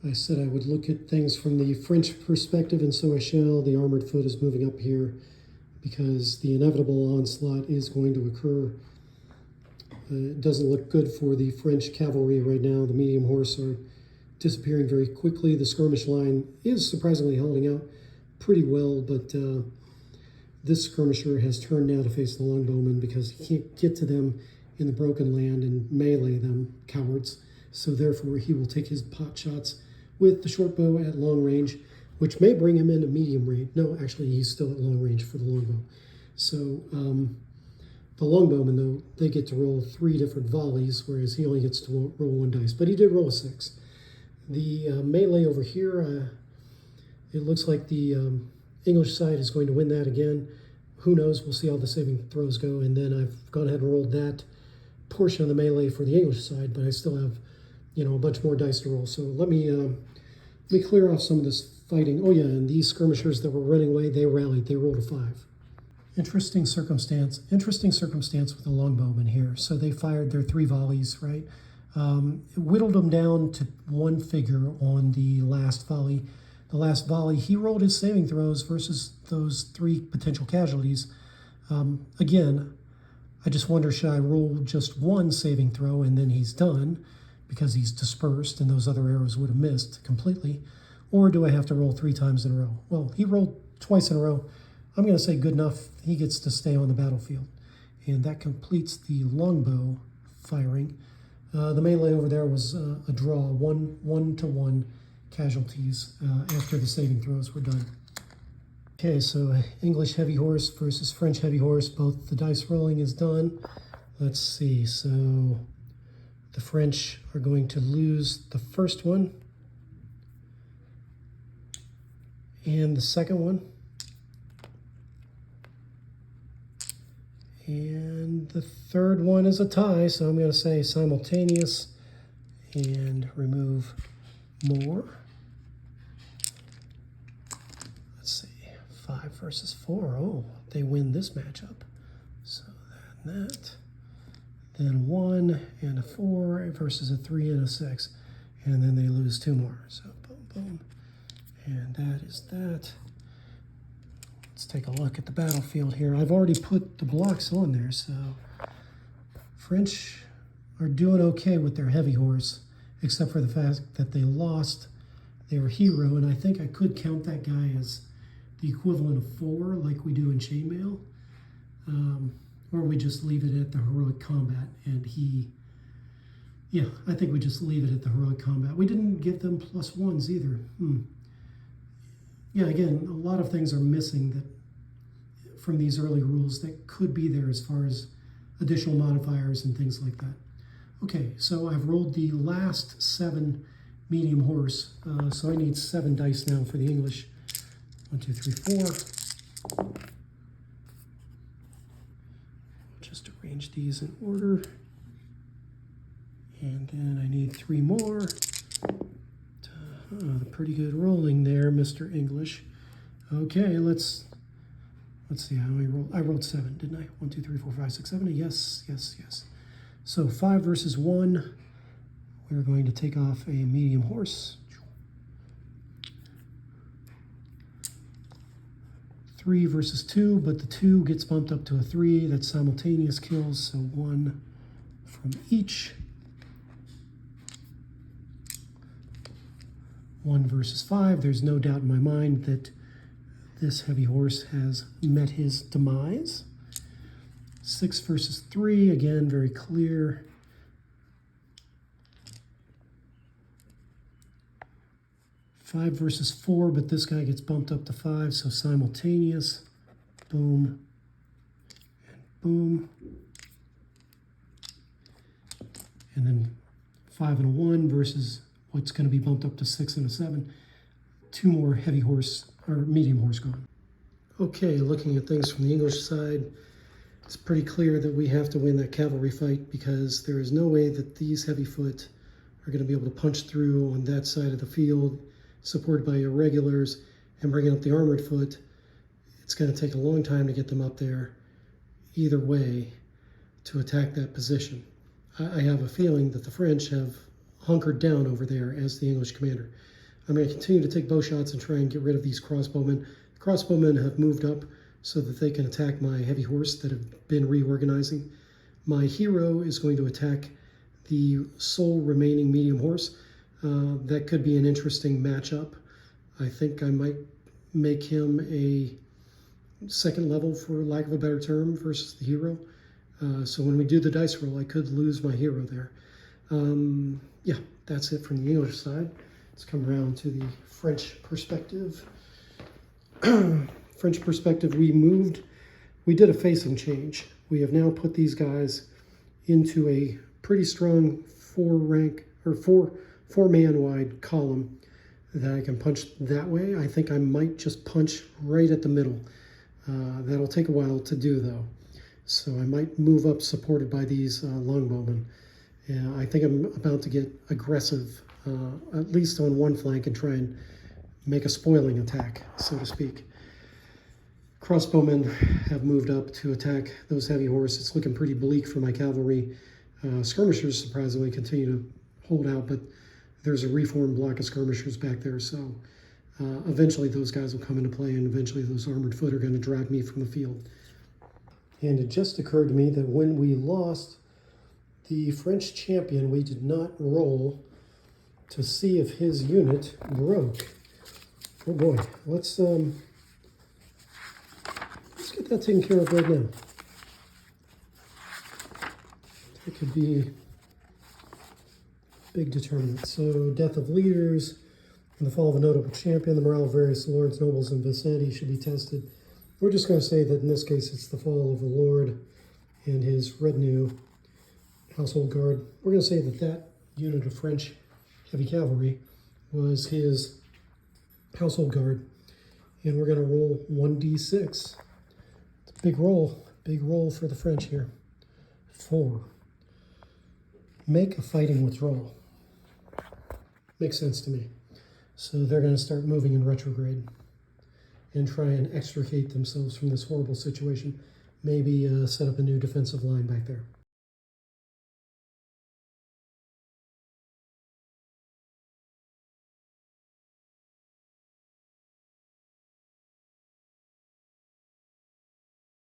I said I would look at things from the French perspective, and so I shall. The armored foot is moving up here because the inevitable onslaught is going to occur. It doesn't look good for the French cavalry right now. The medium horse are disappearing very quickly. The skirmish line is surprisingly holding out pretty well, but this skirmisher has turned now to face the longbowmen because he can't get to them in the broken land and melee them, cowards. So therefore he will take his pot shots with the short bow at long range, which may bring him into medium range. No, actually he's still at long range for the longbow. So the longbowmen, though, they get to roll 3 different volleys, whereas he only gets to roll 1 dice. But he did roll a 6. The melee over here, it looks like the English side is going to win that again. Who knows? We'll see how the saving throws go. And then I've gone ahead and rolled that portion of the melee for the English side, but I still have, a bunch more dice to roll. So let me clear off some of this fighting. Oh yeah, and these skirmishers that were running away, they rallied. They rolled a 5. Interesting circumstance with the longbowmen here. So they fired their 3 volleys, right? It whittled them down to 1 figure on the last volley. The last volley, he rolled his saving throws versus those 3 potential casualties. Again, I just wonder, should I roll just 1 saving throw and then he's done because he's dispersed and those other arrows would have missed completely? Or do I have to roll 3 times in a row? Well, he rolled twice in a row. I'm going to say good enough. He gets to stay on the battlefield. And that completes the longbow firing. The melee over there was a draw, 1-to-1 casualties after the saving throws were done. Okay, so English heavy horse versus French heavy horse. Both the dice rolling is done. Let's see, so the French are going to lose the first one and the second one. And the third one is a tie, so I'm going to say simultaneous and remove more. Let's see, 5 versus 4. Oh, they win this matchup. So that. Then 1 and a 4 versus a 3 and a 6. And then they lose 2 more. So boom, boom. And that is that. Let's take a look at the battlefield here. I've already put the blocks on there, so French are doing okay with their heavy horse, except for the fact that they lost their hero, and I think I could count that guy as the equivalent of 4, like we do in Chainmail, or we just leave it at the heroic combat, and I think we just leave it at the heroic combat. We didn't give them +1s either. Yeah, again, a lot of things are missing that from these early rules that could be there as far as additional modifiers and things like that. Okay, so I've rolled the last 7 medium horse, so I need 7 dice now for the English. 1, 2, 3, 4. Just arrange these in order. And then I need 3 more. Pretty good rolling there, Mr. English. Okay, let's see how I rolled. I rolled 7, didn't I? 1, 2, 3, 4, 5, 6, 7. Yes. So 5 versus 1. We're going to take off a medium horse. 3 versus 2, but the 2 gets bumped up to a 3. That's simultaneous kills, so 1 from each. 1 versus 5. There's no doubt in my mind that this heavy horse has met his demise. 6 versus 3, again, very clear. 5 versus 4, but this guy gets bumped up to 5, so simultaneous. Boom. And boom. And then 5 and a 1 versus what's going to be bumped up to 6 and a 7. 2 more heavy horse, or medium horse gone. Okay, looking at things from the English side, it's pretty clear that we have to win that cavalry fight because there is no way that these heavy foot are going to be able to punch through on that side of the field, supported by irregulars, and bringing up the armored foot. It's going to take a long time to get them up there either way to attack that position. I have a feeling that the French have hunkered down over there as the English commander. I'm going to continue to take bow shots and try and get rid of these crossbowmen. The crossbowmen have moved up so that they can attack my heavy horse that have been reorganizing. My hero is going to attack the sole remaining medium horse. That could be an interesting matchup. I think I might make him a second level, for lack of a better term, versus the hero. So when we do the dice roll, I could lose my hero there. Yeah, that's it from the English side. Let's come around to the French perspective. French perspective, we did a facing change. We have now put these guys into a pretty strong four-man wide column that I can punch that way. I think I might just punch right at the middle. That'll take a while to do though. So I might move up supported by these longbowmen. I think I'm about to get aggressive, at least on one flank, and try and make a spoiling attack, so to speak. Crossbowmen have moved up to attack those heavy horse. It's looking pretty bleak for my cavalry. Skirmishers surprisingly continue to hold out, but there's a reformed block of skirmishers back there, so eventually those guys will come into play, and eventually those armored foot are going to drag me from the field. And it just occurred to me that when we lost the French champion, we did not roll to see if his unit broke. Oh boy, let's get that taken care of right now. It could be a big determinant. So, death of leaders and the fall of a notable champion, the morale of various lords, nobles, and vicinity should be tested. We're just going to say that in this case it's the fall of a lord and his retinue, household guard. We're going to say that that unit of French heavy cavalry was his household guard. And we're going to roll 1d6. It's a big roll for the French here. 4. Make a fighting withdrawal. Makes sense to me. So they're going to start moving in retrograde and try and extricate themselves from this horrible situation. Maybe set up a new defensive line back there.